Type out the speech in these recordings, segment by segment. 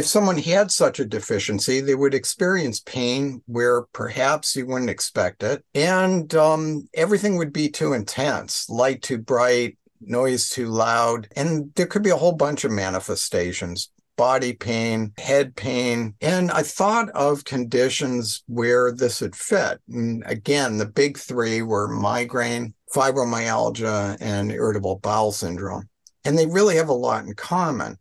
if someone had such a deficiency, they would experience pain where perhaps you wouldn't expect it. And everything would be too intense, light too bright, noise too loud. And there could be a whole bunch of manifestations. Body pain, head pain. And I thought of conditions where this would fit. And again, the big three were migraine, fibromyalgia, and irritable bowel syndrome. And they really have a lot in common.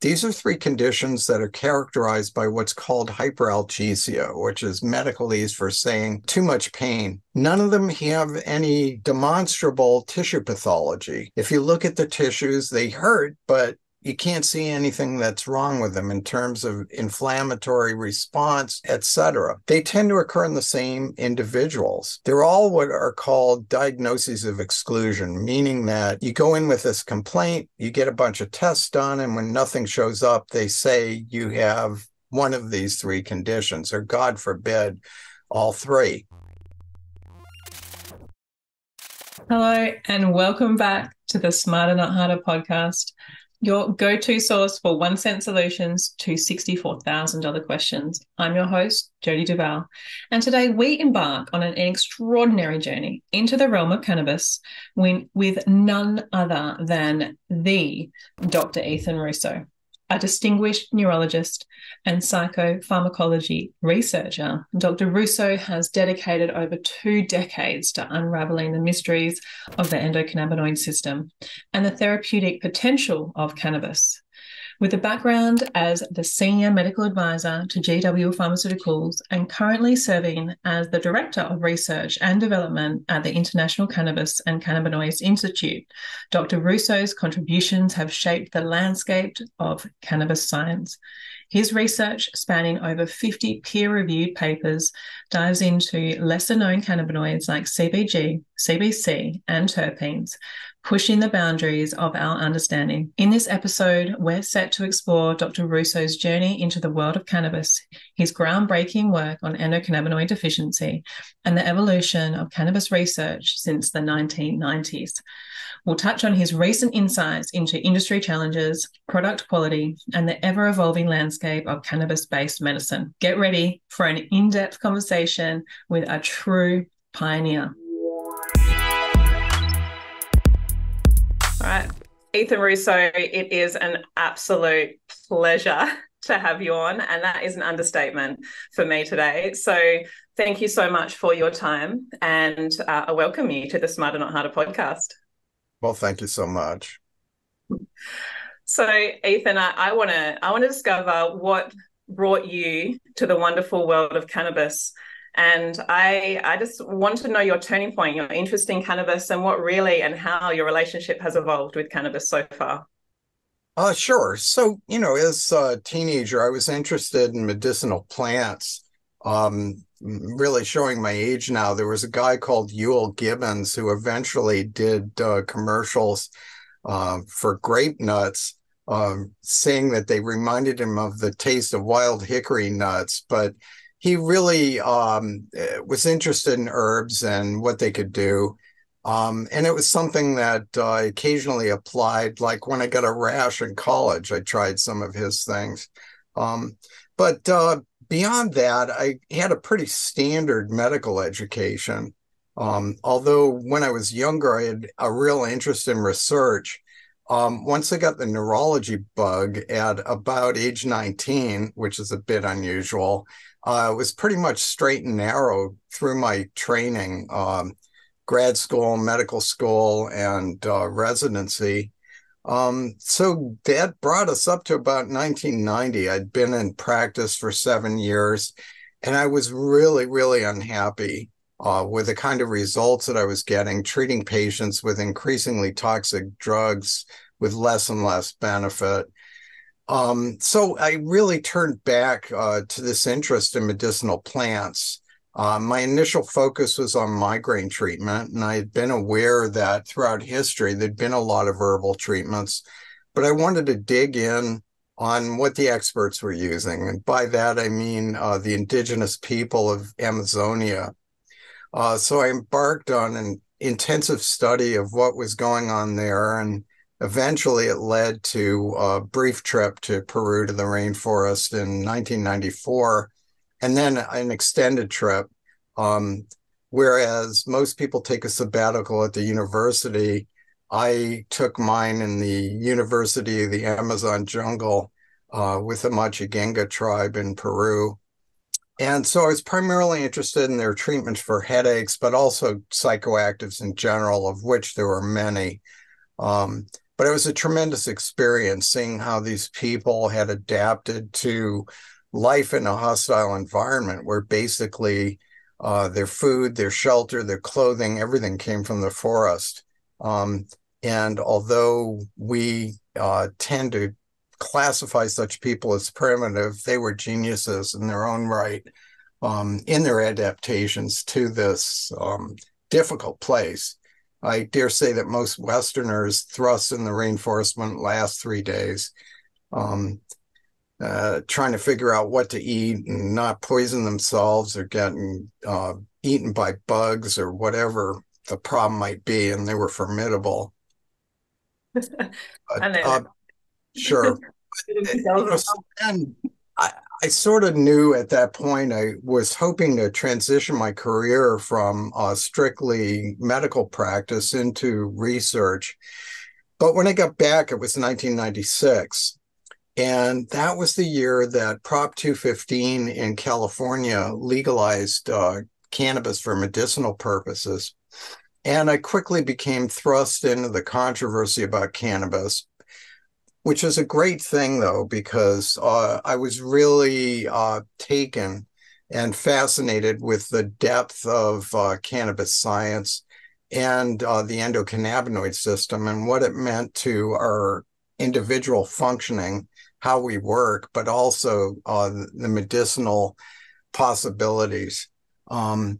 These are three conditions that are characterized by what's called hyperalgesia, which is medicalese for saying too much pain. None of them have any demonstrable tissue pathology. If you look at the tissues, they hurt, but you can't see anything that's wrong with them in terms of inflammatory response, etc. They tend to occur in the same individuals. They're all what are called diagnoses of exclusion, meaning that you go in with this complaint, you get a bunch of tests done, and when nothing shows up, they say you have one of these three conditions, or God forbid, all three. Hello, and welcome back to the Smarter Not Harder podcast, your go-to source for 1 cent solutions to $64,000 questions. I'm your host, Jodi Duval, and today we embark on an extraordinary journey into the realm of cannabis with none other than the Dr. Ethan Russo, a distinguished neurologist and psychopharmacology researcher. Dr. Russo has dedicated over 2 decades to unraveling the mysteries of the endocannabinoid system and the therapeutic potential of cannabis. With a background as the Senior Medical Advisor to GW Pharmaceuticals and currently serving as the Director of Research and Development at the International Cannabis and Cannabinoids Institute, Dr. Russo's contributions have shaped the landscape of cannabis science. His research, spanning over 50 peer-reviewed papers, dives into lesser-known cannabinoids like CBG, CBC, and terpenes, pushing the boundaries of our understanding. In this episode, we're set to explore Dr. Russo's journey into the world of cannabis, his groundbreaking work on endocannabinoid deficiency, and the evolution of cannabis research since the 1990s. We'll touch on his recent insights into industry challenges, product quality, and the ever-evolving landscape of cannabis-based medicine. Get ready for an in-depth conversation with a true pioneer. All right, Ethan Russo, it is an absolute pleasure to have you on, and that is an understatement for me today. So thank you so much for your time, and I welcome you to the Smarter Not Harder podcast. Well, thank you so much. So, Ethan, I want to discover what brought you to the wonderful world of cannabis. And I just want to know your turning point, your interest in cannabis, and what really and how your relationship has evolved with cannabis so far. Sure. So, as a teenager, I was interested in medicinal plants. Really showing my age now. There was a guy called Ewell Gibbons who eventually did commercials for grape nuts, saying that they reminded him of the taste of wild hickory nuts. But he really was interested in herbs and what they could do. And it was something that I occasionally applied, like when I got a rash in college, I tried some of his things. But beyond that, I had a pretty standard medical education. Although when I was younger, I had a real interest in research. Once I got the neurology bug at about age 19, which is a bit unusual, it was pretty much straight and narrow through my training, grad school, medical school, and residency. So that brought us up to about 1990. I'd been in practice for 7 years, and I was really, really unhappy with the kind of results that I was getting, treating patients with increasingly toxic drugs with less and less benefit. So I really turned back to this interest in medicinal plants. My initial focus was on migraine treatment, and I had been aware that throughout history, there'd been a lot of herbal treatments, but I wanted to dig in on what the experts were using. And by that, I mean the indigenous people of Amazonia. So I embarked on an intensive study of what was going on there and eventually it led to a brief trip to Peru to the rainforest in 1994, and then an extended trip. Um, Whereas most people take a sabbatical at the university, I took mine in the University of the Amazon jungle with the Machiguenga tribe in Peru. And so I was primarily interested in their treatments for headaches, but also psychoactives in general, of which there were many. Um, but it was a tremendous experience seeing how these people had adapted to life in a hostile environment where basically their food, their shelter, their clothing, everything came from the forest. Um, and although we tend to classify such people as primitive, they were geniuses in their own right in their adaptations to this difficult place. I dare say that most Westerners thrust in the rainforest wouldn't last 3 days, um, trying to figure out what to eat and not poison themselves or getting eaten by bugs or whatever the problem might be. And they were formidable. I But know that. sure. And I, I sort of knew at that point I was hoping to transition my career from strictly medical practice into research. But when I got back, it was 1996. And that was the year that Prop 215 in California legalized cannabis for medicinal purposes. And I quickly became thrust into the controversy about cannabis, which is a great thing, though, because I was really taken and fascinated with the depth of cannabis science and the endocannabinoid system and what it meant to our individual functioning, how we work, but also the medicinal possibilities. Um,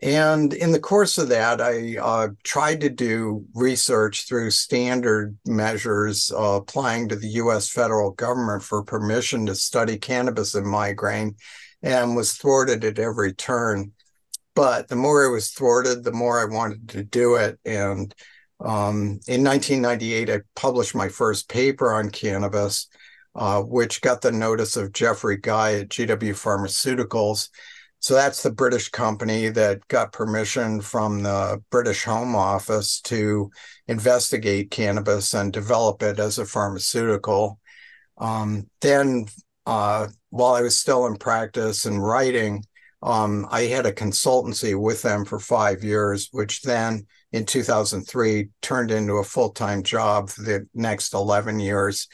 and in the course of that, I tried to do research through standard measures applying to the US federal government for permission to study cannabis and migraine, and was thwarted at every turn. But the more I was thwarted, the more I wanted to do it. And in 1998, I published my first paper on cannabis, which got the notice of Jeffrey Guy at GW Pharmaceuticals. So that's the British company that got permission from the British Home Office to investigate cannabis and develop it as a pharmaceutical. Then, while I was still in practice and writing, I had a consultancy with them for 5 years, which then in 2003 turned into a full-time job for the next 11 years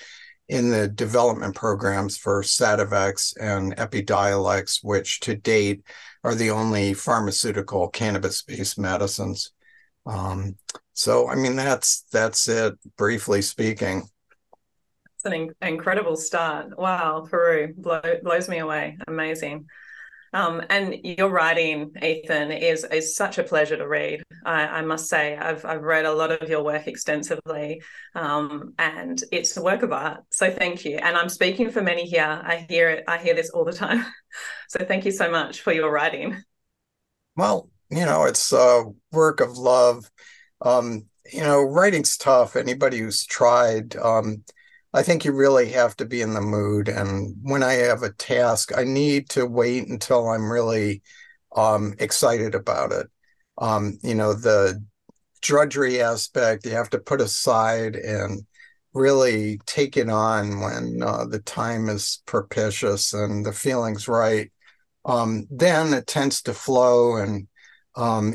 in the development programs for Sativex and Epidiolex, which to date are the only pharmaceutical cannabis-based medicines. So, I mean, that's it, briefly speaking. It's an incredible start. Wow, Peru blows me away. Amazing. And your writing, Ethan, is such a pleasure to read. I must say, I've read a lot of your work extensively, and it's a work of art. So thank you. And I'm speaking for many here. I hear it. I hear this all the time. So thank you so much for your writing. Well, it's a work of love. Writing's tough. Anybody who's tried, I think you really have to be in the mood. And when I have a task, I need to wait until I'm really excited about it. The drudgery aspect you have to put aside and really take it on when the time is propitious and the feeling's right. Then it tends to flow, and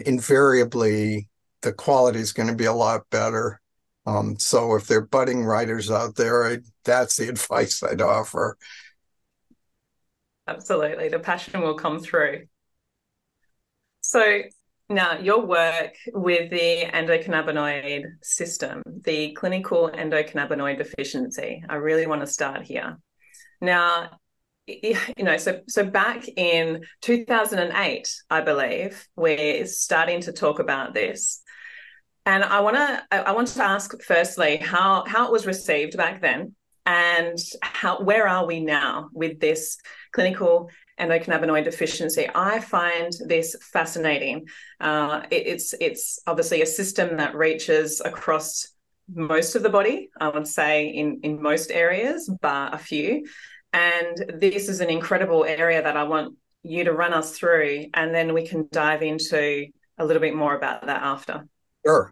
invariably the quality is going to be a lot better. So if there are budding writers out there, that's the advice I'd offer. Absolutely. The passion will come through. So now your work with the endocannabinoid system, the clinical endocannabinoid deficiency, I really want to start here. Now, so back in 2008, I believe, we're starting to talk about this. And I want to ask firstly how it was received back then, and where are we now with this clinical endocannabinoid deficiency. I find this fascinating. It's obviously a system that reaches across most of the body, I would say, in most areas, bar a few. And this is an incredible area that I want you to run us through, and then we can dive into a little bit more about that after. Sure.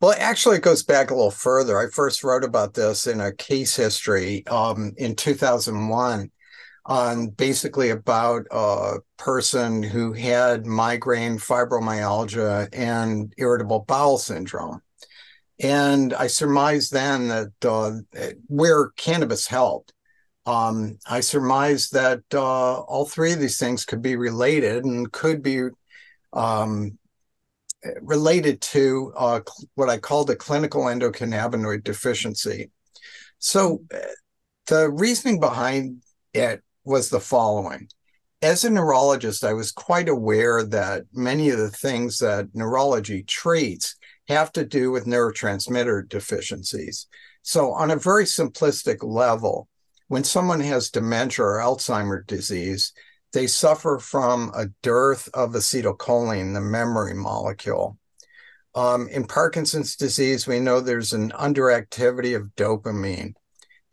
Well, actually, it goes back a little further. I first wrote about this in a case history in 2001 on basically about a person who had migraine, fibromyalgia, and irritable bowel syndrome. And I surmised then that where cannabis helped, I surmised that all three of these things could be related and could be um, related to what I called a clinical endocannabinoid deficiency. So the reasoning behind it was the following. As a neurologist, I was quite aware that many of the things that neurology treats have to do with neurotransmitter deficiencies. So on a very simplistic level, when someone has dementia or Alzheimer's disease, they suffer from a dearth of acetylcholine, the memory molecule. In Parkinson's disease, we know there's an underactivity of dopamine.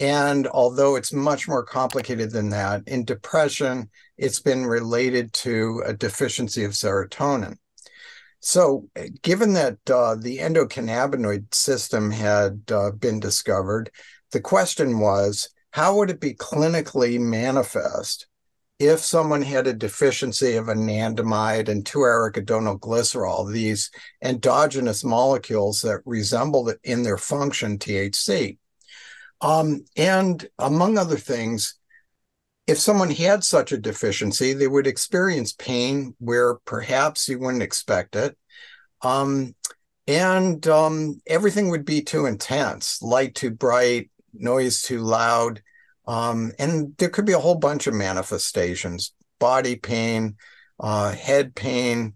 And although it's much more complicated than that, in depression, it's been related to a deficiency of serotonin. So given that the endocannabinoid system had been discovered, the question was, how would it be clinically manifest if someone had a deficiency of anandamide and 2-arachidonoglycerol, these endogenous molecules that resemble in their function THC? And among other things, if someone had such a deficiency, they would experience pain where perhaps you wouldn't expect it. Everything would be too intense, light too bright, noise too loud. And there could be a whole bunch of manifestations, body pain, head pain.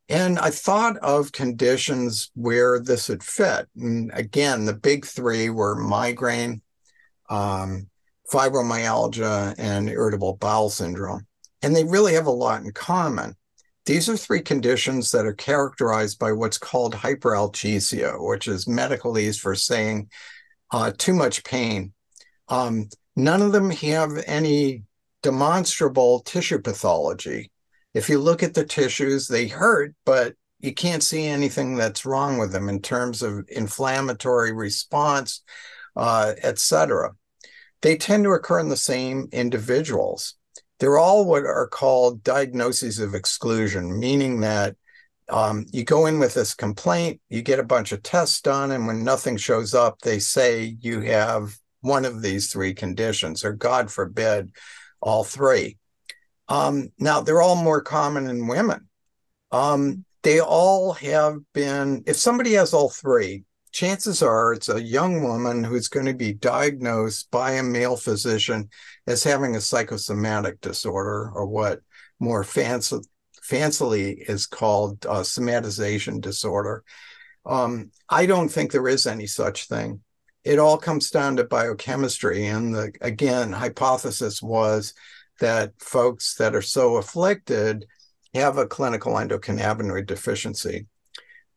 And I thought of conditions where this would fit. And again, the big three were migraine, fibromyalgia, and irritable bowel syndrome. And they really have a lot in common. These are three conditions that are characterized by what's called hyperalgesia, which is medicalese for saying too much pain. None of them have any demonstrable tissue pathology. If you look at the tissues, they hurt, but you can't see anything that's wrong with them in terms of inflammatory response, etc. They tend to occur in the same individuals. They're all what are called diagnoses of exclusion, meaning that you go in with this complaint, you get a bunch of tests done, and when nothing shows up, they say you have one of these three conditions, or God forbid, all three. Now, they're all more common in women. They all have been, if somebody has all three, chances are it's a young woman who's going to be diagnosed by a male physician as having a psychosomatic disorder, or what more fancily is called somatization disorder. I don't think there is any such thing. It all comes down to biochemistry. And the, again, hypothesis was that folks that are so afflicted have a clinical endocannabinoid deficiency.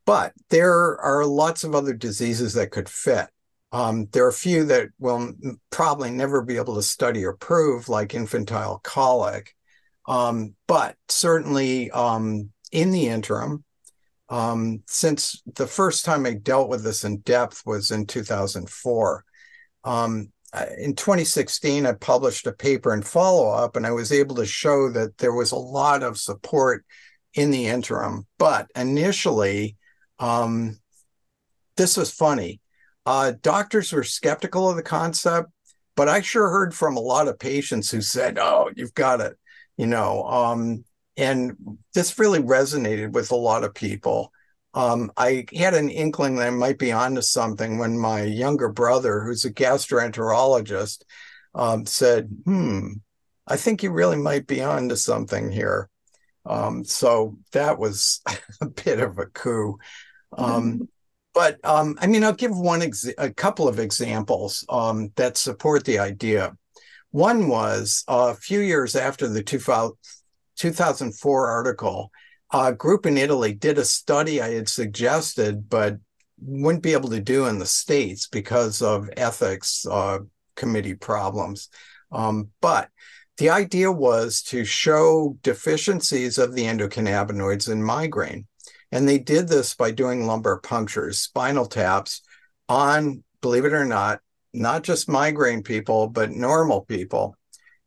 But there are lots of other diseases that could fit. There are a few that will probably never be able to study or prove, like infantile colic. But certainly in the interim, since the first time I dealt with this in depth was in 2004. In 2016, I published a paper in follow-up, and I was able to show that there was a lot of support in the interim. But initially, this was funny. Doctors were skeptical of the concept, but I sure heard from a lot of patients who said, "Oh, you've got it," and this really resonated with a lot of people. I had an inkling that I might be onto something when my younger brother, who's a gastroenterologist, said, I think you really might be onto something here. So that was a bit of a coup. But I mean, I'll give a couple of examples that support the idea. One was a few years after the 2004 article, a group in Italy did a study I had suggested, but wouldn't be able to do in the States because of ethics committee problems. But the idea was to show deficiencies of the endocannabinoids in migraine. And they did this by doing lumbar punctures, spinal taps on, believe it or not just migraine people, but normal people,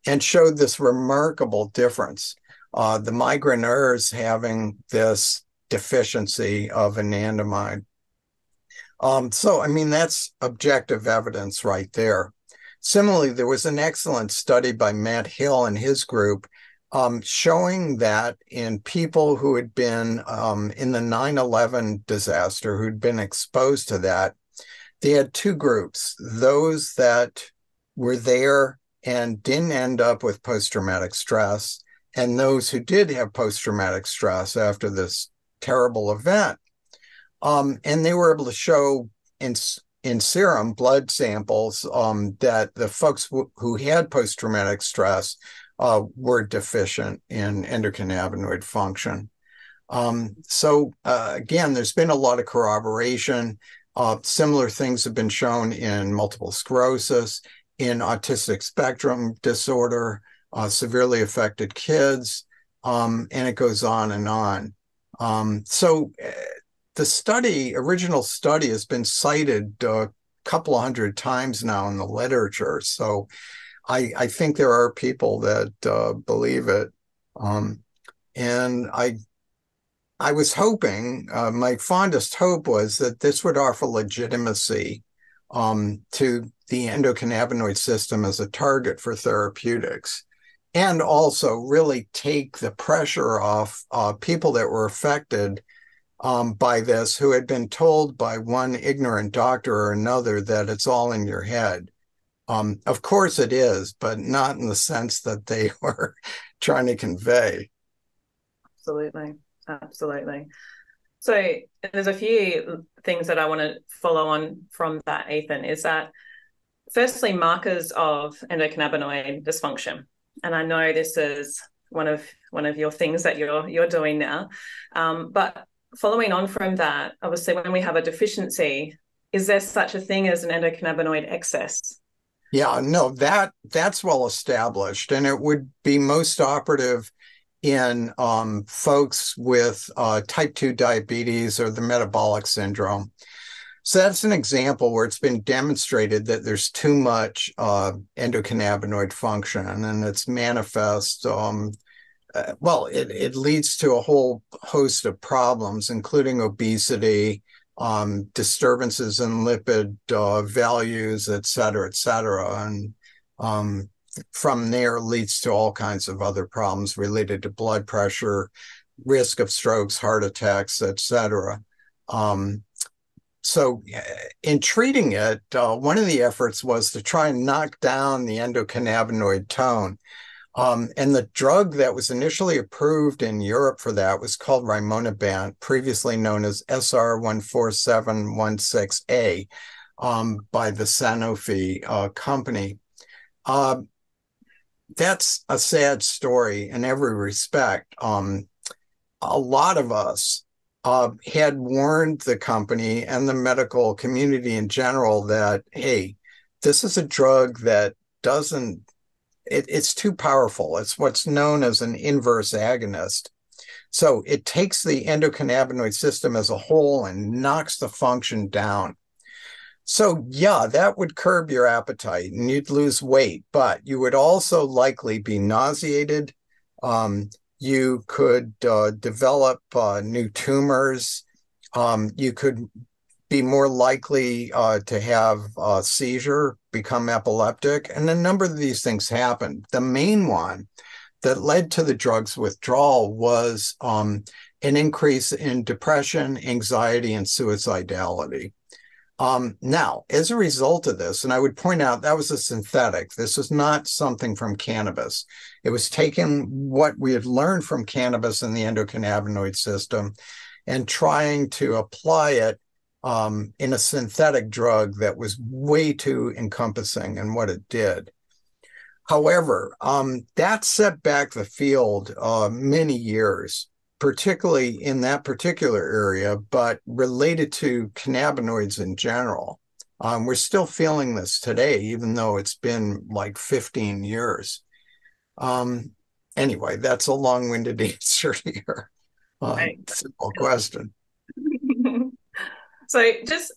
and showed this remarkable difference. The migraineurs having this deficiency of anandamide. So, I mean, that's objective evidence right there. Similarly, there was an excellent study by Matt Hill and his group showing that in people who had been in the 9/11 disaster, who'd been exposed to that, they had two groups: those that were there and didn't end up with post-traumatic stress, and those who did have post-traumatic stress after this terrible event. And they were able to show in serum blood samples that the folks who had post-traumatic stress were deficient in endocannabinoid function. So again, there's been a lot of corroboration. Similar things have been shown in multiple sclerosis, in autistic spectrum disorder, severely affected kids, and it goes on and on. So the original study has been cited a couple of hundred times now in the literature. So I think there are people that believe it. And I was hoping, my fondest hope was that this would offer legitimacy to the endocannabinoid system as a target for therapeutics, and also really take the pressure off people that were affected by this, who had been told by one ignorant doctor or another that it's all in your head. Of course it is, but not in the sense that they were trying to convey. Absolutely. So there's a few things that I want to follow on from that, Ethan, is that firstly, markers of endocannabinoid dysfunction. And I know this is one of your things that you're doing now. But following on from that, obviously, when we have a deficiency, is there such a thing as an endocannabinoid excess? Yeah, no, that's well established, and it would be most operative in folks with type 2 diabetes or the metabolic syndrome. So that's an example where it's been demonstrated that there's too much endocannabinoid function, and it's manifest. It leads to a whole host of problems, including obesity, disturbances in lipid values, et cetera, and from there leads to all kinds of other problems related to blood pressure, risk of strokes, heart attacks, et cetera. So in treating it, one of the efforts was to try and knock down the endocannabinoid tone. And the drug that was initially approved in Europe for that was called rimonabant, previously known as SR14716A, by the Sanofi company. That's a sad story in every respect. A lot of us had warned the company and the medical community in general that, hey, this is a drug that it's too powerful. It's what's known as an inverse agonist. So it takes the endocannabinoid system as a whole and knocks the function down. So yeah, that would curb your appetite and you'd lose weight, but you would also likely be nauseated. You could develop new tumors. You could be more likely to have a seizure, become epileptic, and a number of these things happened. The main one that led to the drug's withdrawal was an increase in depression, anxiety, and suicidality. Now, as a result of this, and I would point out that was a synthetic. This was not something from cannabis. It was taking what we had learned from cannabis in the endocannabinoid system and trying to apply it in a synthetic drug that was way too encompassing in what it did. However, that set back the field many years. particularly in that particular area, but related to cannabinoids in general. We're still feeling this today, even though it's been like 15 years. Anyway, that's a long-winded answer to your Right. simple question. So just,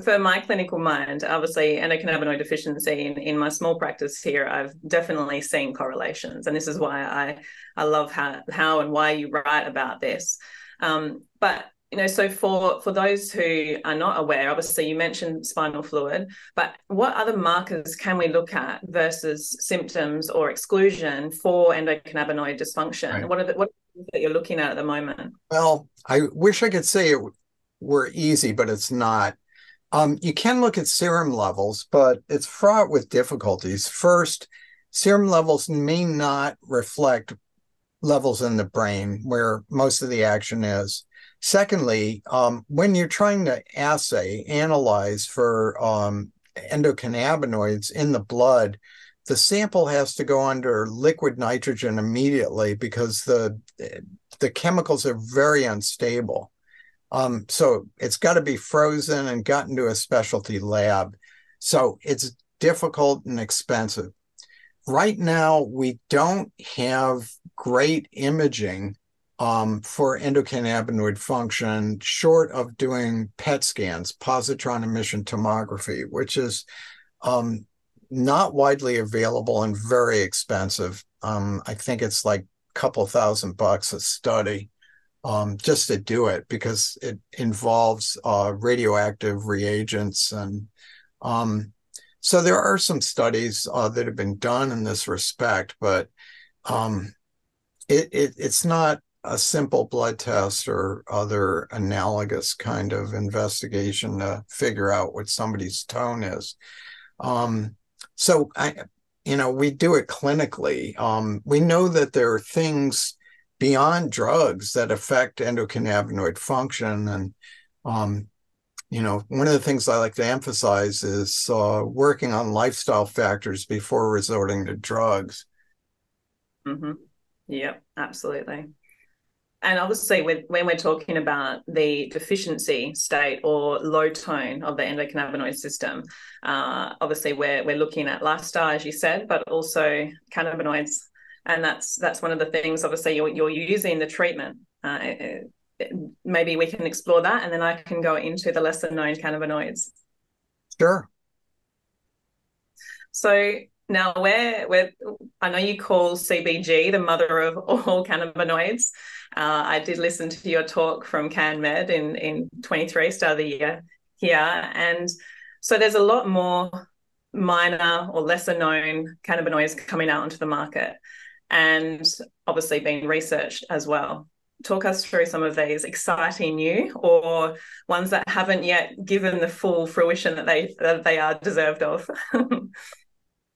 for my clinical mind, obviously endocannabinoid deficiency in my small practice here, I've definitely seen correlations. And this is why I love how and why you write about this. But, so for those who are not aware, obviously you mentioned spinal fluid, but what other markers can we look at versus symptoms or exclusion for endocannabinoid dysfunction? Right. What are the that you're looking at the moment? Well, I wish I could say it were easy, but it's not. You can look at serum levels, but it's fraught with difficulties. First, serum levels may not reflect levels in the brain where most of the action is. Secondly, when you're trying to analyze for endocannabinoids in the blood, the sample has to go under liquid nitrogen immediately because the chemicals are very unstable. So it's got to be frozen and gotten to a specialty lab. So it's difficult and expensive. Right now, we don't have great imaging for endocannabinoid function, short of doing PET scans, positron emission tomography, which is not widely available and very expensive. I think it's like a couple $1,000 a study just to do it because it involves radioactive reagents. And so there are some studies that have been done in this respect, but it's not a simple blood test or other analogous kind of investigation to figure out what somebody's tone is. So we do it clinically. We know that there are things beyond drugs that affect endocannabinoid function. And, one of the things I like to emphasize is working on lifestyle factors before resorting to drugs. Mm-hmm. Yep, absolutely. And obviously, when we're talking about the deficiency state or low tone of the endocannabinoid system, obviously we're looking at lifestyle, as you said, but also cannabinoids, and that's one of the things. Obviously, you're using the treatment. Maybe we can explore that, and then I can go into the lesser known cannabinoids. Sure. So now I know you call CBG the mother of all cannabinoids. I did listen to your talk from CanMed in 23, start of the year here. And so there's a lot more minor or lesser known cannabinoids coming out onto the market and obviously being researched as well. Talk us through some of these exciting new or ones that haven't yet given the full fruition that they are deserved of.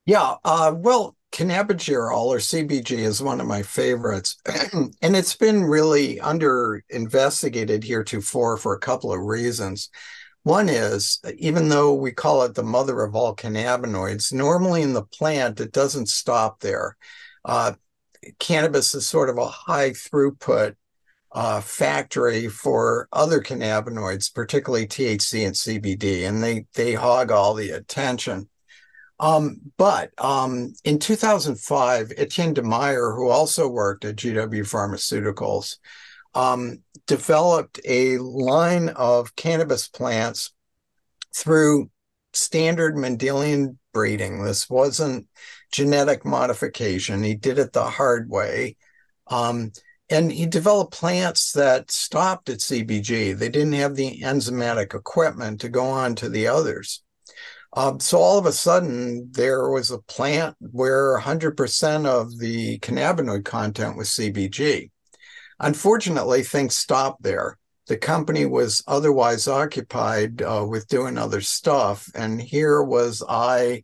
Yeah, well, cannabigerol or CBG is one of my favorites, and it's been really under investigated heretofore for a couple of reasons. One is, even though we call it the mother of all cannabinoids, normally in the plant, it doesn't stop there. Cannabis is sort of a high throughput factory for other cannabinoids, particularly THC and CBD, and they hog all the attention. But in 2005, Etienne de Meyer, who also worked at GW Pharmaceuticals, developed a line of cannabis plants through standard Mendelian breeding. This wasn't genetic modification. He did it the hard way. And he developed plants that stopped at CBG. They didn't have the enzymatic equipment to go on to the others. So all of a sudden, there was a plant where 100% of the cannabinoid content was CBG. Unfortunately, things stopped there. The company was otherwise occupied with doing other stuff. And here was I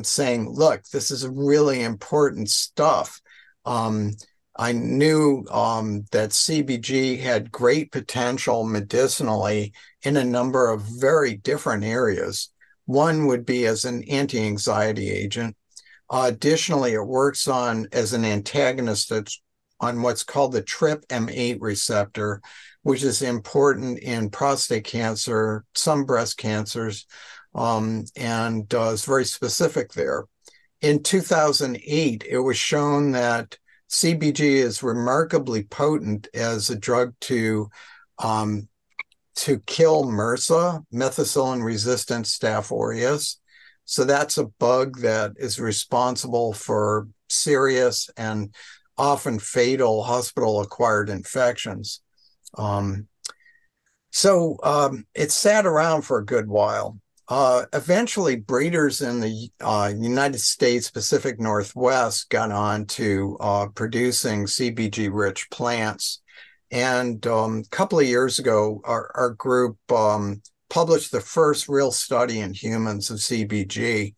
saying, look, this is really important stuff. I knew that CBG had great potential medicinally in a number of very different areas. One would be as an anti-anxiety agent. Additionally, it works as an antagonist on what's called the TRPM8 receptor, which is important in prostate cancer, some breast cancers, and is very specific there. In 2008, it was shown that CBG is remarkably potent as a drug to kill MRSA, methicillin-resistant Staph aureus. So that's a bug that is responsible for serious and often fatal hospital-acquired infections. It sat around for a good while. Eventually, breeders in the United States Pacific Northwest got on to producing CBG-rich plants. And a couple of years ago, our group published the first real study in humans of CBG.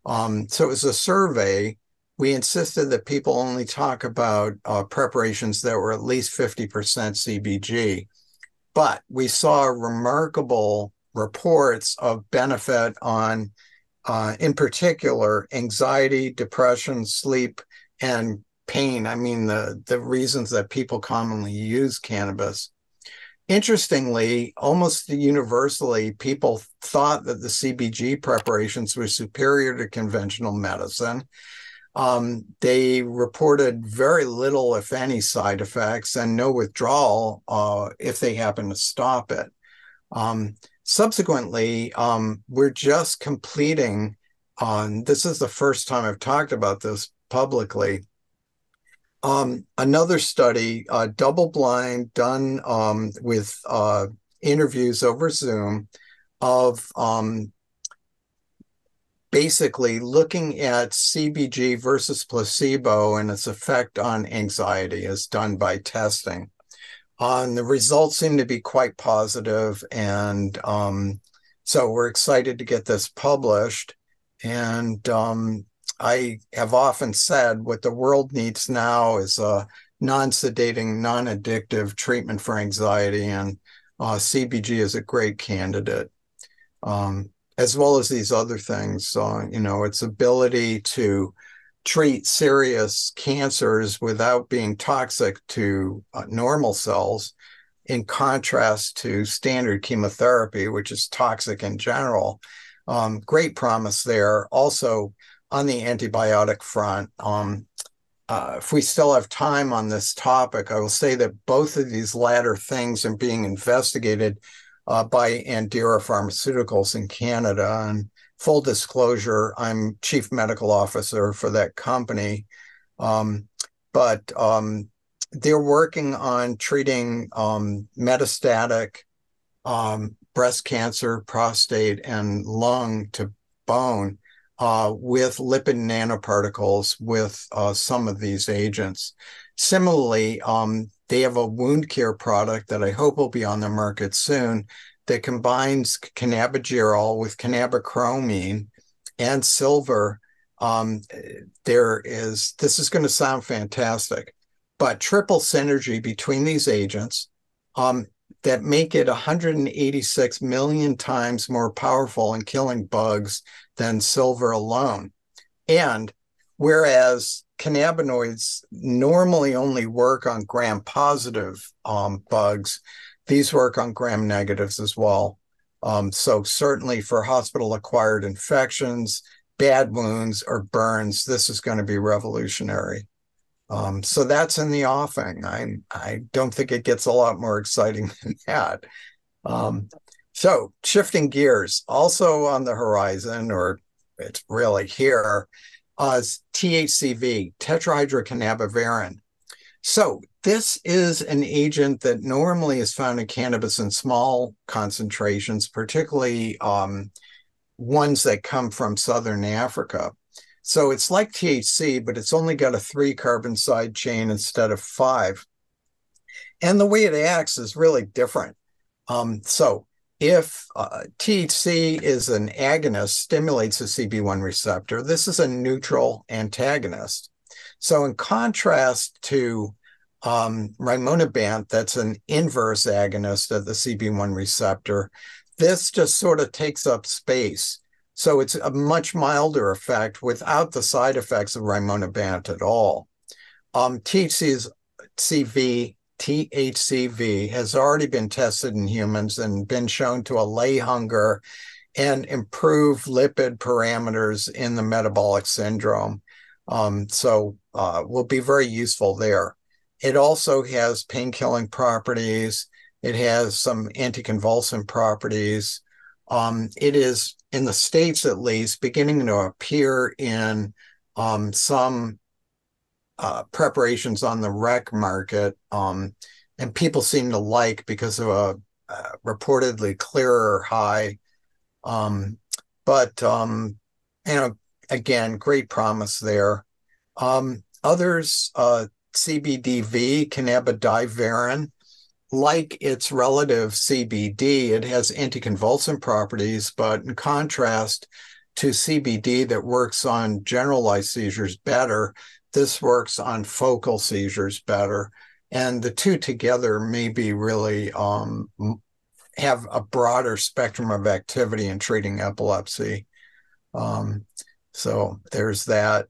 So it was a survey. We insisted that people only talk about preparations that were at least 50% CBG. But we saw remarkable reports of benefit on, in particular, anxiety, depression, sleep, and pain. I mean, the reasons that people commonly use cannabis. Interestingly, almost universally, people thought that the CBG preparations were superior to conventional medicine. They reported very little, if any, side effects and no withdrawal if they happen to stop it. Subsequently, we're just completing, this is the first time I've talked about this publicly, another study, double-blind, done with interviews over Zoom of basically looking at CBG versus placebo and its effect on anxiety as done by testing. The results seem to be quite positive, and so we're excited to get this published. And I have often said what the world needs now is a non-sedating, non-addictive treatment for anxiety, and CBG is a great candidate, as well as these other things. Its ability to treat serious cancers without being toxic to normal cells, in contrast to standard chemotherapy, which is toxic in general. Great promise there. Also, on the antibiotic front, if we still have time on this topic, I will say that both of these latter things are being investigated by Andera Pharmaceuticals in Canada. And full disclosure, I'm chief medical officer for that company. But they're working on treating metastatic breast cancer, prostate, and lung to bone with lipid nanoparticles with some of these agents. Similarly, they have a wound care product that I hope will be on the market soon that combines cannabigerol with cannabichromine and silver. This is going to sound fantastic, but triple synergy between these agents that make it 186 million times more powerful in killing bugs than silver alone. And whereas cannabinoids normally only work on gram-positive bugs, these work on gram-negatives as well. So certainly for hospital-acquired infections, bad wounds, or burns, this is going to be revolutionary. So that's in the offing. I don't think it gets a lot more exciting than that. So shifting gears, also on the horizon, or it's really here, is THCV, tetrahydrocannabivarin. So this is an agent that normally is found in cannabis in small concentrations, particularly ones that come from Southern Africa. So it's like THC, but it's only got a 3-carbon side chain instead of 5. And the way it acts is really different. So if THC is an agonist, stimulates the CB1 receptor, this is a neutral antagonist. So in contrast to rimonabant, that's an inverse agonist of the CB1 receptor, this just sort of takes up space. So it's a much milder effect without the side effects of rimonabant at all. THC is THCV has already been tested in humans and been shown to allay hunger and improve lipid parameters in the metabolic syndrome. So will be very useful there. It also has pain-killing properties. It has some anticonvulsant properties. It is, in the States at least, beginning to appear in some preparations on the rec market, and people seem to like because of a reportedly clearer high. But again, great promise there. Others, CBDV, cannabidivarin, like its relative CBD, it has anticonvulsant properties, but in contrast to CBD that works on generalized seizures better, this works on focal seizures better. And the two together maybe really have a broader spectrum of activity in treating epilepsy. So there's that.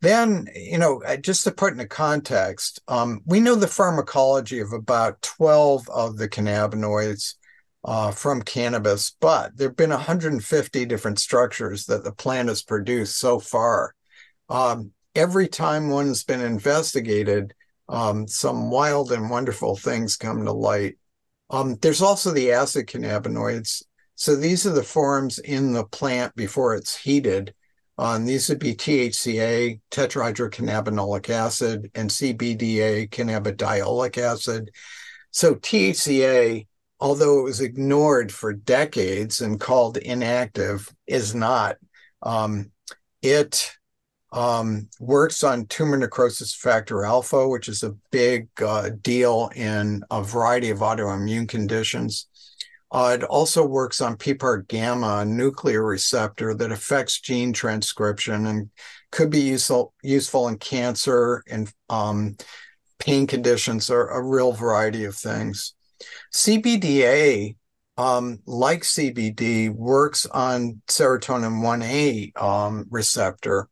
Then, just to put into context, we know the pharmacology of about 12 of the cannabinoids from cannabis, but there have been 150 different structures that the plant has produced so far. Every time one's been investigated, some wild and wonderful things come to light. There's also the acid cannabinoids. So these are the forms in the plant before it's heated. These would be THCA, tetrahydrocannabinolic acid, and CBDA, cannabidiolic acid. So THCA, although it was ignored for decades and called inactive, is not. It works on tumor necrosis factor alpha, which is a big deal in a variety of autoimmune conditions. It also works on PPAR gamma, a nuclear receptor that affects gene transcription and could be useful in cancer and pain conditions, or a real variety of things. CBDA, like CBD, works on serotonin 1A receptor,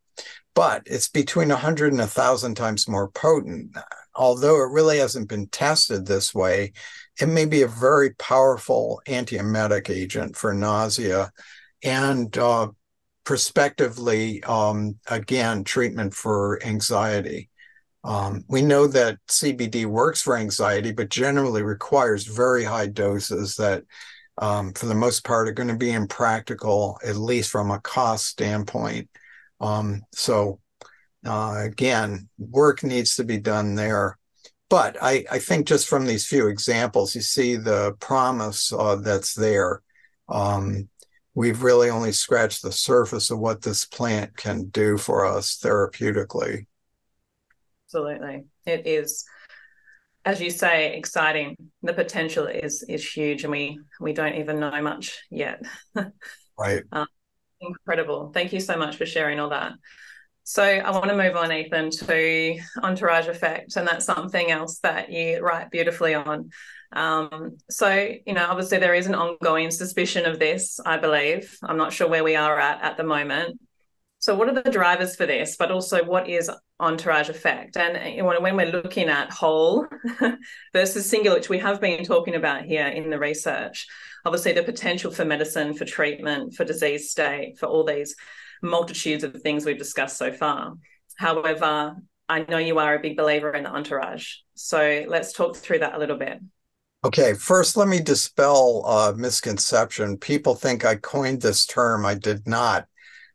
but it's between 100 and 1,000 times more potent. Although it really hasn't been tested this way, it may be a very powerful antiemetic agent for nausea and prospectively, again, treatment for anxiety. We know that CBD works for anxiety, but generally requires very high doses that, for the most part, are going to be impractical, at least from a cost standpoint. Again, work needs to be done there. But I think just from these few examples, you see the promise that's there. We've really only scratched the surface of what this plant can do for us therapeutically. Absolutely. It is, as you say, exciting. The potential is huge, and we don't even know much yet. Right. Incredible. Thank you so much for sharing all that. So I want to move on, Ethan, to entourage effect, and that's something else that you write beautifully on. Obviously there is an ongoing suspicion of this, I believe. I'm not sure where we are at the moment. So what are the drivers for this, but also what is entourage effect? And when we're looking at whole versus singular, which we have been talking about here in the research, obviously the potential for medicine, for treatment, for disease state, for all these multitudes of things we've discussed so far. However, I know you are a big believer in the entourage. So let's talk through that a little bit. Okay, first let me dispel a misconception. People think I coined this term. I did not.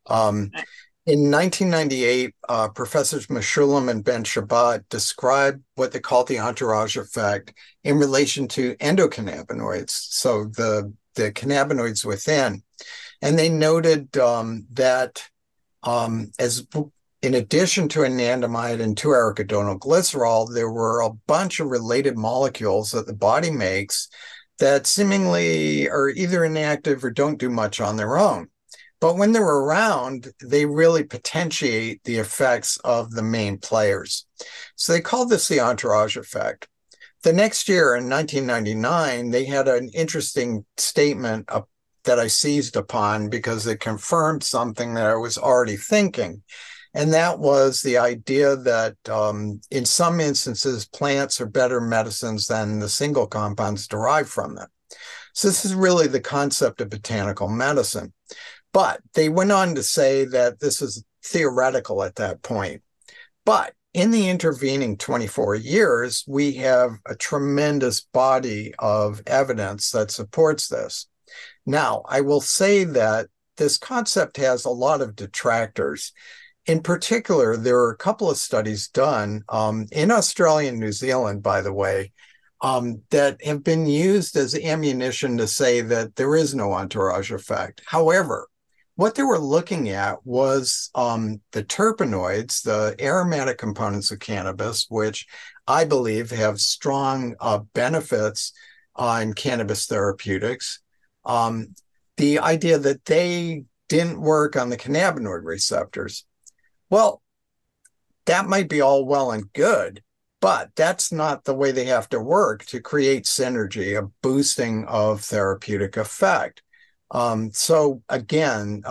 In 1998, Professors Mechoulam and Ben Shabbat described what they call the entourage effect in relation to endocannabinoids, so the cannabinoids within. And they noted that as in addition to anandamide and 2-arachidonyl glycerol, there were a bunch of related molecules that the body makes that seemingly are either inactive or don't do much on their own. But when they're around, they really potentiate the effects of the main players. So they called this the entourage effect. The next year, in 1999, they had an interesting statement that I seized upon because it confirmed something that I was already thinking. And that was the idea that in some instances, plants are better medicines than the single compounds derived from them. So this is really the concept of botanical medicine. But they went on to say that this is theoretical at that point. But in the intervening 24 years, we have a tremendous body of evidence that supports this. Now, I will say that this concept has a lot of detractors. In particular, there are a couple of studies done in Australia and New Zealand, by the way, that have been used as ammunition to say that there is no entourage effect. However, what they were looking at was the terpenoids, the aromatic components of cannabis, which I believe have strong benefits in cannabis therapeutics. The idea that they didn't work on the cannabinoid receptors. Well, that might be all well and good, but that's not the way they have to work to create synergy, a boosting of therapeutic effect. So again,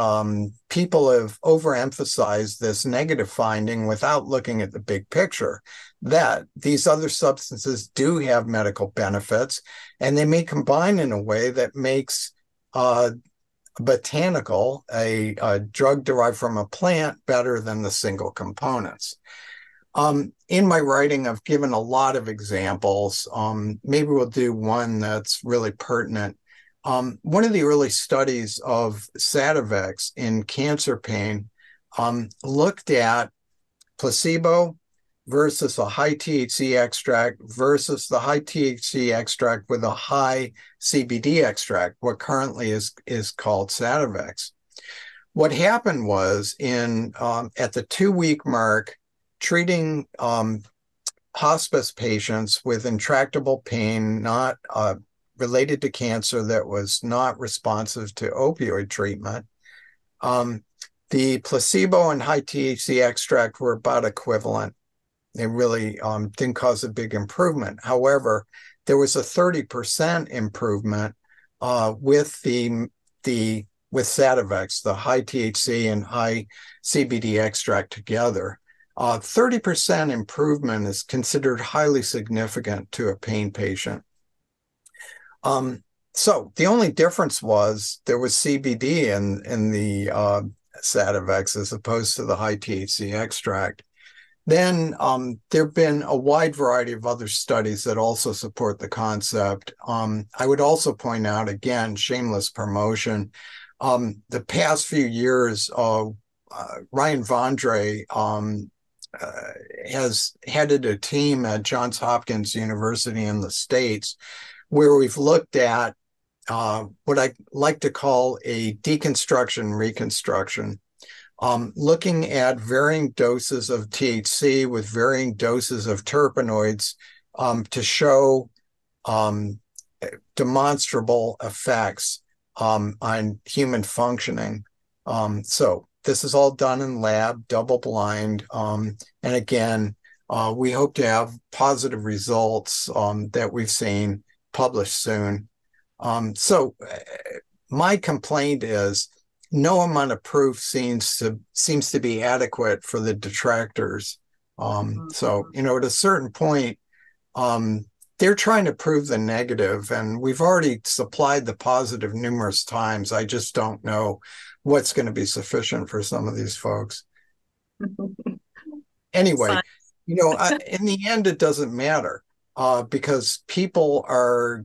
people have overemphasized this negative finding without looking at the big picture, that these other substances do have medical benefits, and they may combine in a way that makes botanical, a drug derived from a plant, better than the single components. In my writing, I've given a lot of examples. Maybe we'll do one that's really pertinent. One of the early studies of Sativex in cancer pain looked at placebo versus a high THC extract versus the high THC extract with a high CBD extract, what currently is called Sativex. What happened was at the 2-week mark, treating hospice patients with intractable pain, not related to cancer, that was not responsive to opioid treatment. The placebo and high THC extract were about equivalent. They really didn't cause a big improvement. However, there was a 30% improvement with Sativex, the high THC and high CBD extract together. 30% improvement is considered highly significant to a pain patient. So the only difference was there was CBD in the Sativex as opposed to the high THC extract. Then there have been a wide variety of other studies that also support the concept. I would also point out, again, shameless promotion, the past few years, Ryan Vondre has headed a team at Johns Hopkins University in the States where we've looked at what I like to call a deconstruction reconstruction. Looking at varying doses of THC with varying doses of terpenoids to show demonstrable effects on human functioning. So this is all done in lab, double blind. And again, we hope to have positive results that we've seen published soon. So my complaint is, no amount of proof seems to be adequate for the detractors. So, at a certain point, they're trying to prove the negative, and we've already supplied the positive numerous times. I just don't know what's going to be sufficient for some of these folks. Anyway, in the end, it doesn't matter because people are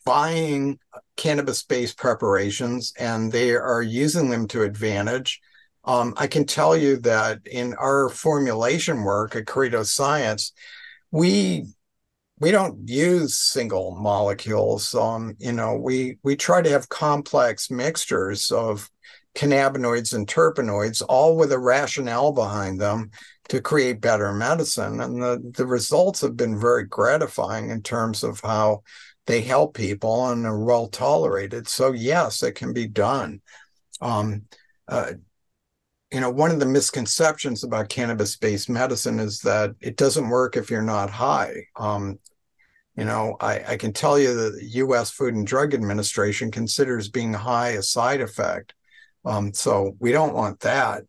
buying cannabis-based preparations and they are using them to advantage. I can tell you that in our formulation work at Carito Science, we don't use single molecules. We try to have complex mixtures of cannabinoids and terpenoids, all with a rationale behind them to create better medicine. And the results have been very gratifying in terms of how they help people and are well tolerated. So yes, it can be done. One of the misconceptions about cannabis-based medicine is that it doesn't work if you're not high. I can tell you that the U.S. Food and Drug Administration considers being high a side effect. So we don't want that.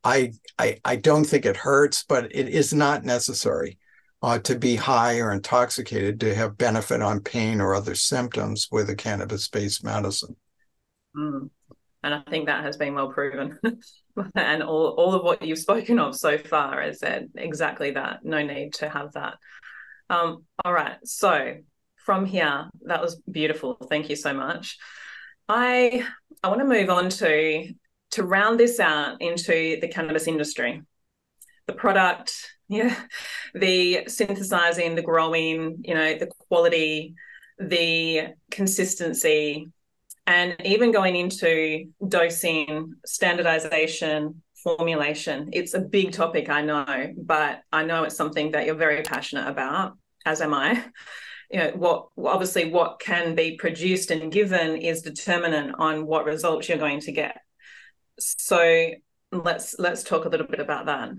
I don't think it hurts, but it is not necessary to be high or intoxicated to have benefit on pain or other symptoms with a cannabis-based medicine. Mm. And I think that has been well proven. And all of what you've spoken of so far has said exactly that. No need to have that. All right. So from here, that was beautiful. Thank you so much. I want to move on to round this out into the cannabis industry, the product, yeah, the synthesizing, the growing, the quality, the consistency, and even going into dosing, standardization, formulation. It's a big topic, I know, but I know it's something that you're very passionate about, as am I. What can be produced and given is determinant on what results you're going to get. So let's talk a little bit about that.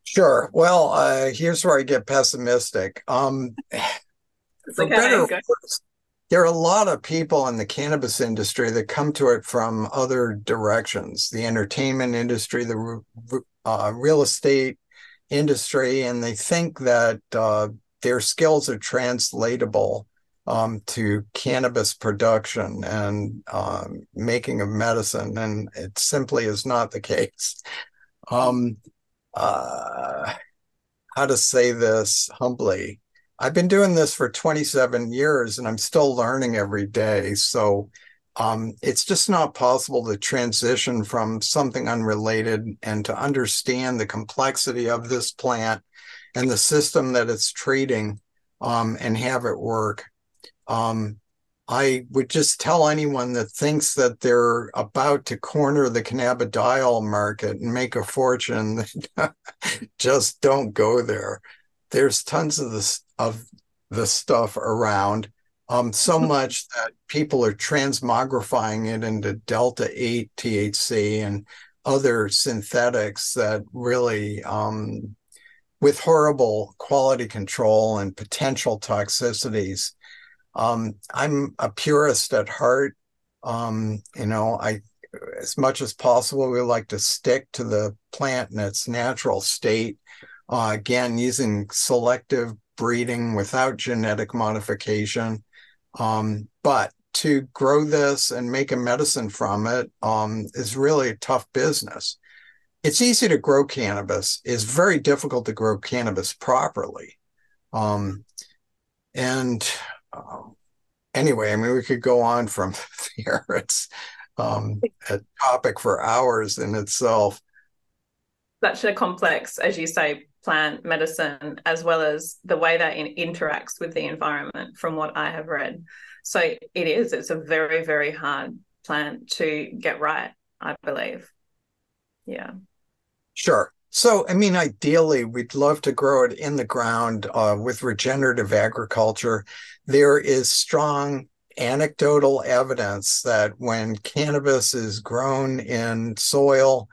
Sure. Well, here's where I get pessimistic. For better or worse, there are a lot of people in the cannabis industry that come to it from other directions, the entertainment industry, the real estate industry, and they think that their skills are translatable to cannabis production and making of medicine, and it simply is not the case. How to say this humbly? I've been doing this for 27 years and I'm still learning every day. So it's just not possible to transition from something unrelated and to understand the complexity of this plant and the system that it's treating and have it work. I would just tell anyone that thinks that they're about to corner the cannabidiol market and make a fortune, just don't go there. There's tons of the stuff around, so much that people are transmogrifying it into Delta 8 THC and other synthetics that really, with horrible quality control and potential toxicities. I'm a purist at heart. As much as possible, we like to stick to the plant in its natural state. Again, using selective breeding without genetic modification. But to grow this and make a medicine from it is really a tough business. It's easy to grow cannabis. It's very difficult to grow cannabis properly. Anyway, I mean, we could go on from here. It's a topic for hours in itself. Such a complex, as you say, plant medicine, as well as the way that it interacts with the environment, from what I have read. So it's a very, very hard plant to get right, I believe. Yeah. Sure. So, I mean, ideally, we'd love to grow it in the ground with regenerative agriculture. There is strong anecdotal evidence that when cannabis is grown in soil,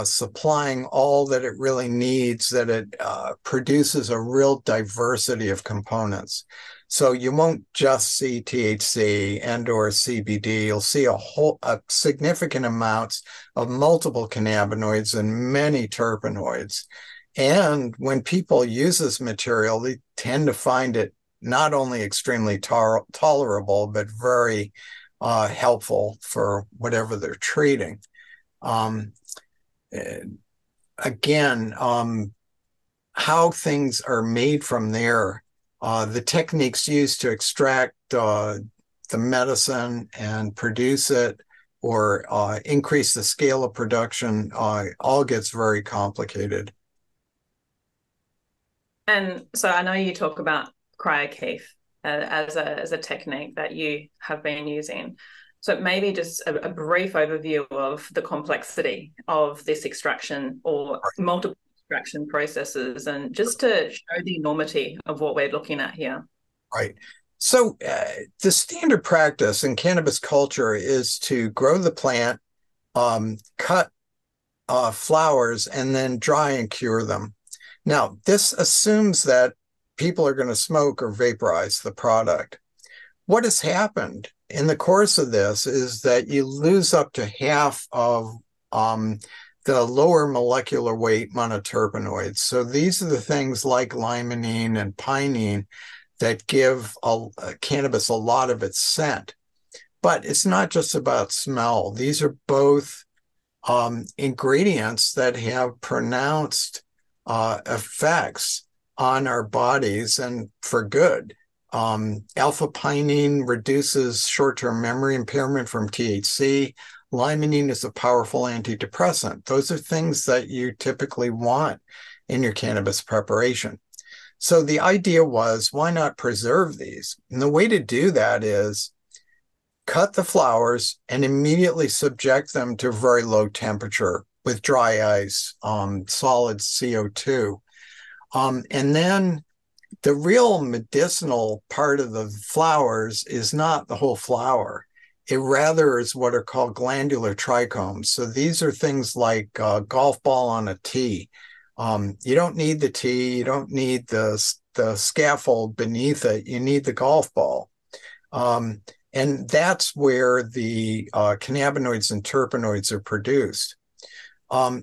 supplying all that it really needs, that it produces a real diversity of components. So you won't just see THC and or CBD. You'll see a significant amounts of multiple cannabinoids and many terpenoids. And when people use this material, they tend to find it not only extremely tolerable, but very helpful for whatever they're treating. Again, how things are made from there, the techniques used to extract the medicine and produce it or increase the scale of production, all gets very complicated. And so I know you talk about cryokeef as a technique that you have been using. So maybe just a brief overview of the complexity of this extraction or multiple extraction processes, and just to show the enormity of what we're looking at here. Right. So the standard practice in cannabis culture is to grow the plant, cut flowers, and then dry and cure them. Now, this assumes that people are going to smoke or vaporize the product. What has happened in the course of this is that you lose up to half of the lower molecular weight monoterpenoids. So these are the things like limonene and pinene that give cannabis a lot of its scent. But it's not just about smell. These are both ingredients that have pronounced effects on our bodies and for good. Alpha pinene reduces short-term memory impairment from THC. Limonene is a powerful antidepressant. Those are things that you typically want in your cannabis preparation. So the idea was, why not preserve these? And the way to do that is cut the flowers and immediately subject them to very low temperature with dry ice, solid CO2. And then the real medicinal part of the flowers is not the whole flower. It rather is what are called glandular trichomes. So these are things like a golf ball on a tee. You don't need the tee. You don't need the scaffold beneath it. You need the golf ball. And that's where the cannabinoids and terpenoids are produced.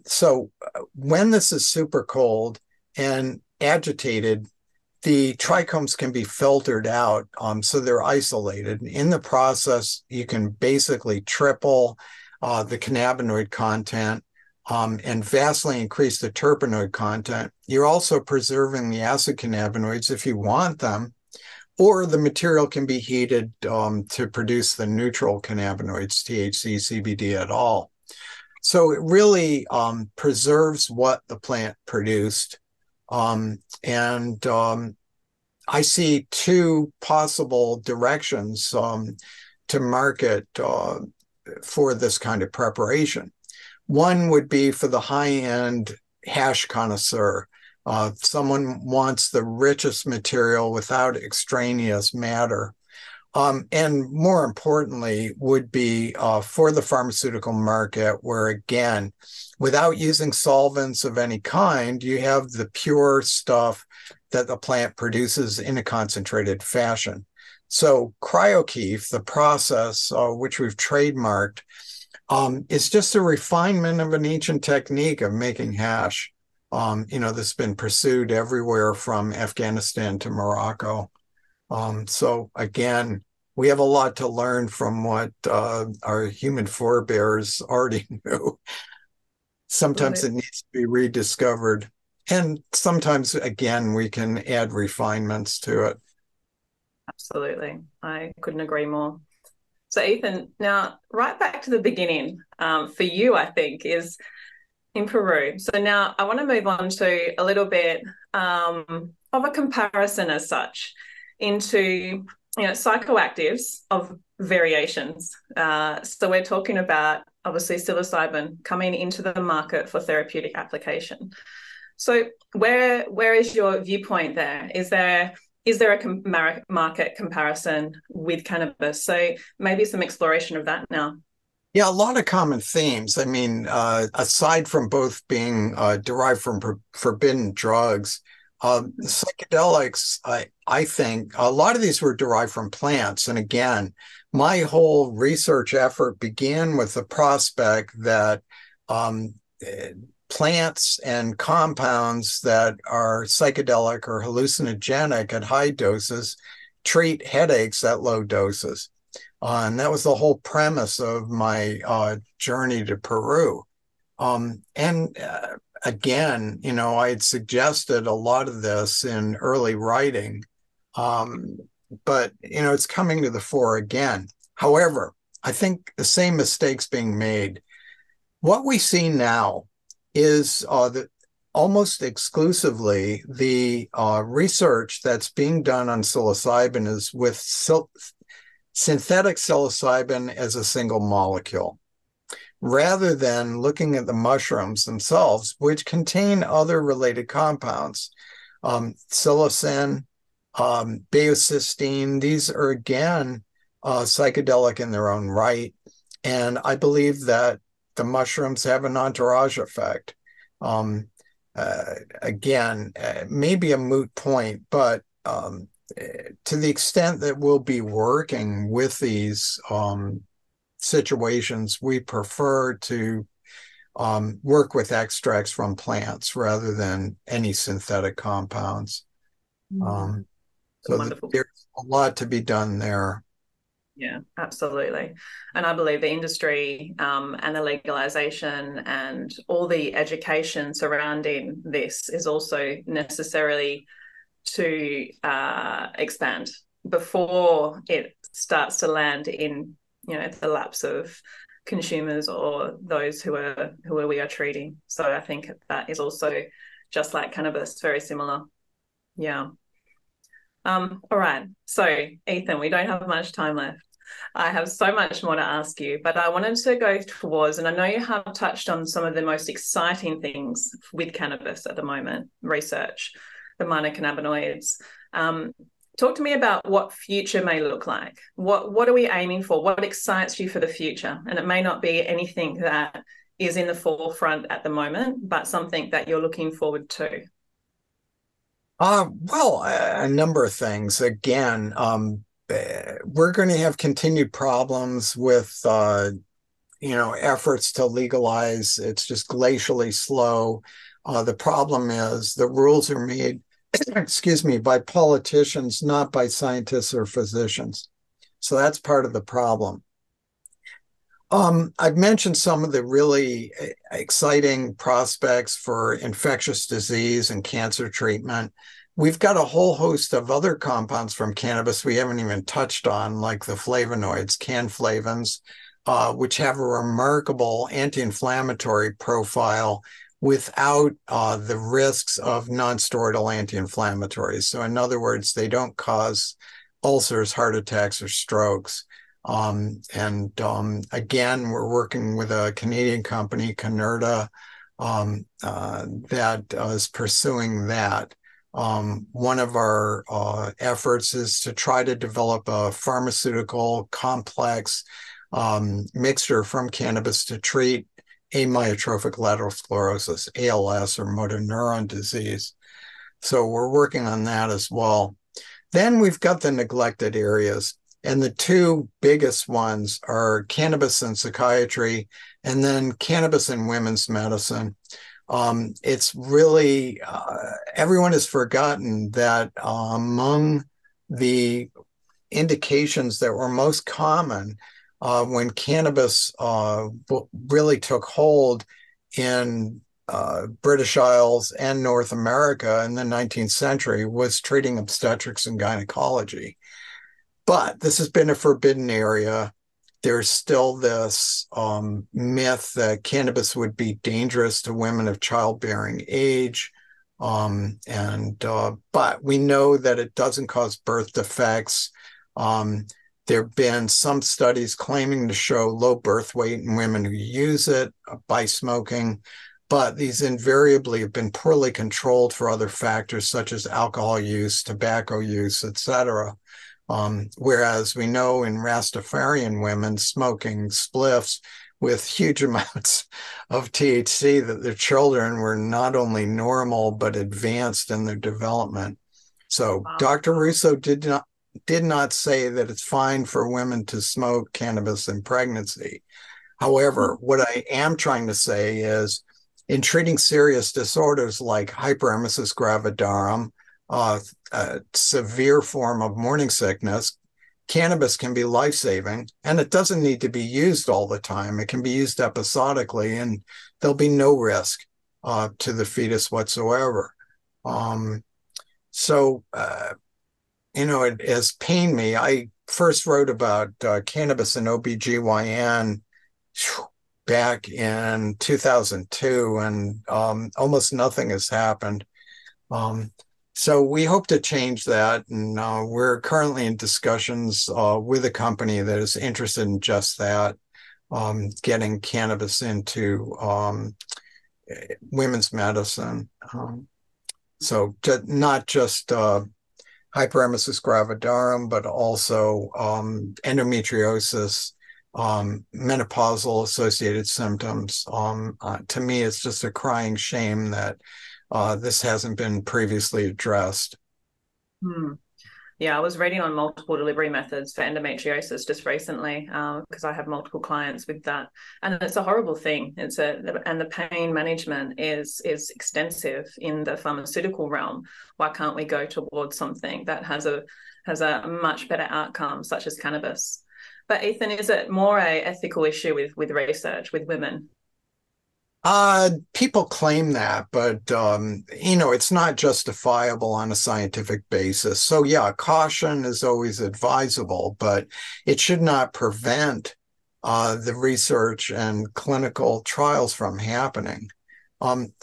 So when this is super cold and agitated, the trichomes can be filtered out, so they're isolated. In the process, you can basically triple the cannabinoid content and vastly increase the terpenoid content. You're also preserving the acid cannabinoids if you want them, or the material can be heated to produce the neutral cannabinoids, THC, CBD et al. So it really preserves what the plant produced. I see two possible directions to market for this kind of preparation. One would be for the high-end hash connoisseur. Someone wants the richest material without extraneous matter. And more importantly, would be for the pharmaceutical market, where again, without using solvents of any kind, you have the pure stuff that the plant produces in a concentrated fashion. So cryokeef, the process which we've trademarked, is just a refinement of an ancient technique of making hash. That's been pursued everywhere from Afghanistan to Morocco. So again, we have a lot to learn from what our human forebears already knew. Sometimes it needs to be rediscovered. And sometimes, again, we can add refinements to it. Absolutely. I couldn't agree more. So, Ethan, now right back to the beginning for you, I think, is in Peru. So now I want to move on to a little bit of a comparison as such into psychoactives of variations. So we're talking about obviously psilocybin coming into the market for therapeutic application. So where is your viewpoint there? Is there a market comparison with cannabis? So maybe some exploration of that now. Yeah, a lot of common themes. I mean, aside from both being derived from forbidden drugs, psychedelics, I think a lot of these were derived from plants. And again, my whole research effort began with the prospect that plants and compounds that are psychedelic or hallucinogenic at high doses treat headaches at low doses. And that was the whole premise of my journey to Peru. Again, I had suggested a lot of this in early writing, but, it's coming to the fore again. However, I think the same mistake's being made. What we see now is that almost exclusively the research that's being done on psilocybin is with synthetic psilocybin as a single molecule, rather than looking at the mushrooms themselves, which contain other related compounds. Psilocin, baeocystin, these are again psychedelic in their own right. And I believe that the mushrooms have an entourage effect. Again, maybe a moot point, but to the extent that we'll be working with these situations, we prefer to work with extracts from plants rather than any synthetic compounds. Um, so Wonderful. there's a lot to be done there. Yeah, absolutely. And I believe the industry and the legalization and all the education surrounding this is also necessarily to expand before it starts to land in, the laps of consumers or those who we are treating. So I think that is also, just like cannabis, very similar. Yeah. All right. So, Ethan, we don't have much time left. I have so much more to ask you, but I wanted to go towards, and I know you have touched on some of the most exciting things with cannabis at the moment, research, the minor cannabinoids. Talk to me about what future may look like. What are we aiming for? What excites you for the future? And it may not be anything that is in the forefront at the moment, but something that you're looking forward to. Well, a number of things. Again, we're going to have continued problems with, efforts to legalize. It's just glacially slow. The problem is the rules are made, excuse me, by politicians, not by scientists or physicians. So that's part of the problem. I've mentioned some of the really exciting prospects for infectious disease and cancer treatment. We've got a whole host of other compounds from cannabis we haven't even touched on, like the flavonoids, canflavins, which have a remarkable anti-inflammatory profile without the risks of non-steroidal anti-inflammatories. So in other words, they don't cause ulcers, heart attacks, or strokes. Again, we're working with a Canadian company, Canerta, that is pursuing that. One of our efforts is to try to develop a pharmaceutical complex mixture from cannabis to treat amyotrophic lateral sclerosis, ALS, or motor neuron disease. So we're working on that as well. Then we've got the neglected areas. And the two biggest ones are cannabis and psychiatry, and then cannabis and women's medicine. It's really, everyone has forgotten that among the indications that were most common when cannabis really took hold in British Isles and North America in the 19th century was treating obstetrics and gynecology. But this has been a forbidden area. There's still this myth that cannabis would be dangerous to women of childbearing age. But we know that it doesn't cause birth defects. There have been some studies claiming to show low birth weight in women who use it by smoking, but these invariably have been poorly controlled for other factors such as alcohol use, tobacco use, etc. Whereas we know in Rastafarian women smoking spliffs with huge amounts of THC that their children were not only normal, but advanced in their development. So Wow. Dr. Russo did not say that it's fine for women to smoke cannabis in pregnancy. However, what I am trying to say is in treating serious disorders like hyperemesis gravidarum, a severe form of morning sickness, cannabis can be life-saving, and it doesn't need to be used all the time. It can be used episodically, and there'll be no risk to the fetus whatsoever. It has pained me. I first wrote about cannabis and OBGYN back in 2002, and almost nothing has happened. So we hope to change that, and we're currently in discussions with a company that is interested in just that, getting cannabis into women's medicine. So not just hyperemesis gravidarum, but also endometriosis, menopausal associated symptoms. To me, it's just a crying shame that this hasn't been previously addressed. Yeah, I was reading on multiple delivery methods for endometriosis just recently because I have multiple clients with that, and it's a horrible thing. And the pain management is extensive in the pharmaceutical realm. Why can't we go towards something that has a much better outcome, such as cannabis? But Ethan, is it more a ethical issue with research with women? People claim that, but it's not justifiable on a scientific basis. So yeah, caution is always advisable, but it should not prevent the research and clinical trials from happening. Um,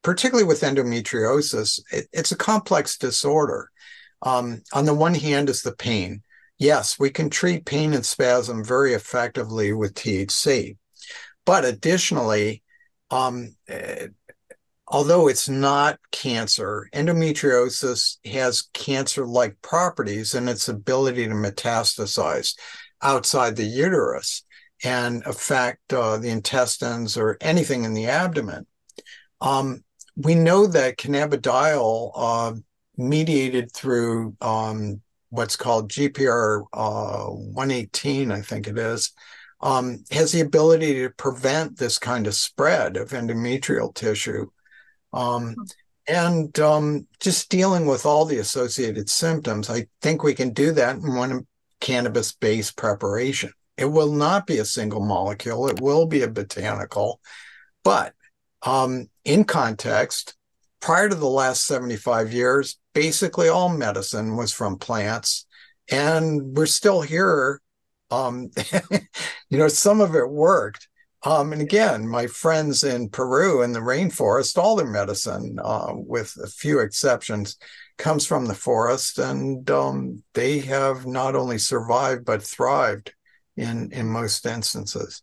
Particularly with endometriosis, it's a complex disorder. On the one hand is the pain. Yes, we can treat pain and spasm very effectively with THC, but additionally, um, uh, although it's not cancer, endometriosis has cancer-like properties in its ability to metastasize outside the uterus and affect the intestines or anything in the abdomen. We know that cannabidiol, mediated through what's called GPR 118, I think it is, has the ability to prevent this kind of spread of endometrial tissue. Um, and just dealing with all the associated symptoms, I think we can do that in one cannabis-based preparation. It will not be a single molecule, it will be a botanical, but in context, prior to the last 75 years, basically all medicine was from plants, and we're still here. Um, some of it worked. And again, my friends in Peru in the rainforest, all their medicine, with a few exceptions, comes from the forest, and they have not only survived but thrived in most instances.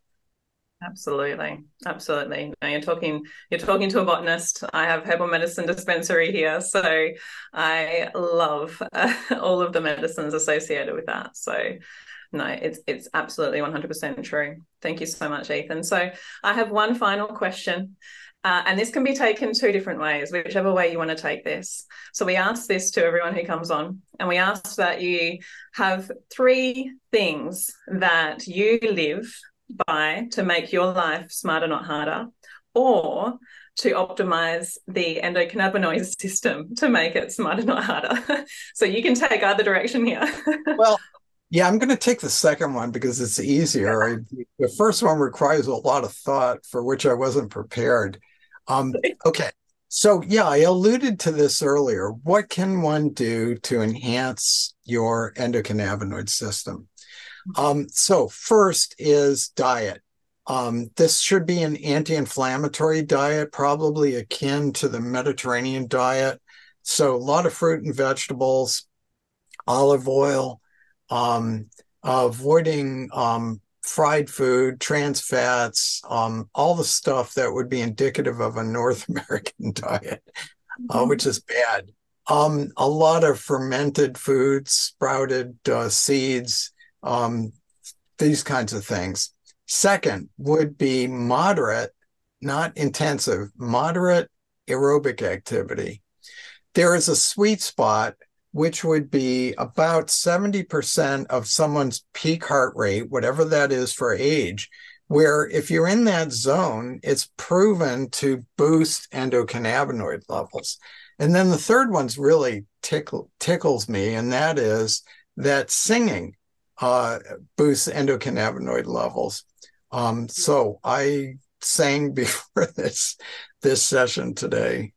Absolutely, absolutely. Now you're talking to a botanist. I have herbal medicine dispensary here, so I love all of the medicines associated with that. So no, it's absolutely 100% true. Thank you so much, Ethan. So I have one final question, and this can be taken two different ways, whichever way you want to take this. So we ask this to everyone who comes on, and we ask that you have three things that you live by to make your life smarter, not harder, or to optimize the endocannabinoid system to make it smarter, not harder. So you can take either direction here. Well, yeah, I'm going to take the second one because it's easier. The first one requires a lot of thought for which I wasn't prepared. Okay. So, yeah, I alluded to this earlier. What can one do to enhance your endocannabinoid system? So first is diet. This should be an anti-inflammatory diet, probably akin to the Mediterranean diet. So a lot of fruit and vegetables, olive oil, um, avoiding fried food, trans fats, all the stuff that would be indicative of a North American diet, which is bad. A lot of fermented foods, sprouted seeds, um, these kinds of things. Second would be moderate, not intensive, moderate aerobic activity. There is a sweet spot, which would be about 70% of someone's peak heart rate, whatever that is for age, where if you're in that zone, it's proven to boost endocannabinoid levels. And then the third one's really tickles me, and that is that singing boosts endocannabinoid levels. So I sang before this session today.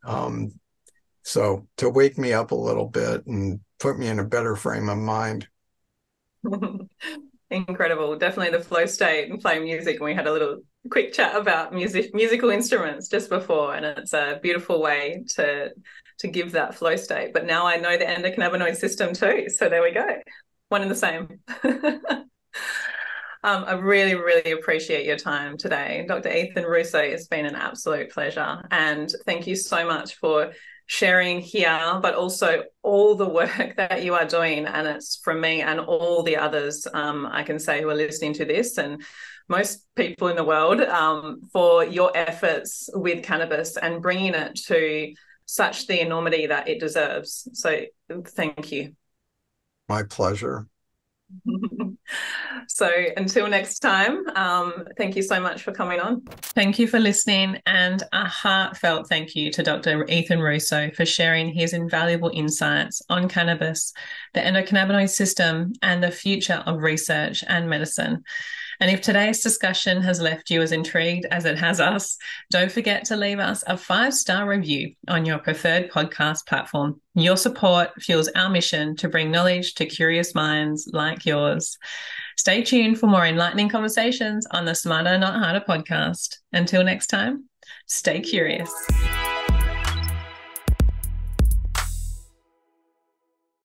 So to wake me up a little bit and put me in a better frame of mind. Incredible. Definitely the flow state and playing music. And we had a little quick chat about musical instruments just before, and it's a beautiful way to give that flow state. But now I know the endocannabinoid system too. So there we go. One and the same. I really, really appreciate your time today. Dr. Ethan Russo, it's been an absolute pleasure. And thank you so much for sharing here, but also all the work that you are doing. And it's from me and all the others I can say who are listening to this, and most people in the world, for your efforts with cannabis and bringing it to such the enormity that it deserves. So thank you. My pleasure. So until next time, thank you so much for coming on. Thank you for listening, and a heartfelt thank you to Dr. Ethan Russo for sharing his invaluable insights on cannabis, the endocannabinoid system, and the future of research and medicine. And if today's discussion has left you as intrigued as it has us, don't forget to leave us a 5-star review on your preferred podcast platform. Your support fuels our mission to bring knowledge to curious minds like yours. Stay tuned for more enlightening conversations on the Smarter Not Harder podcast. Until next time, stay curious.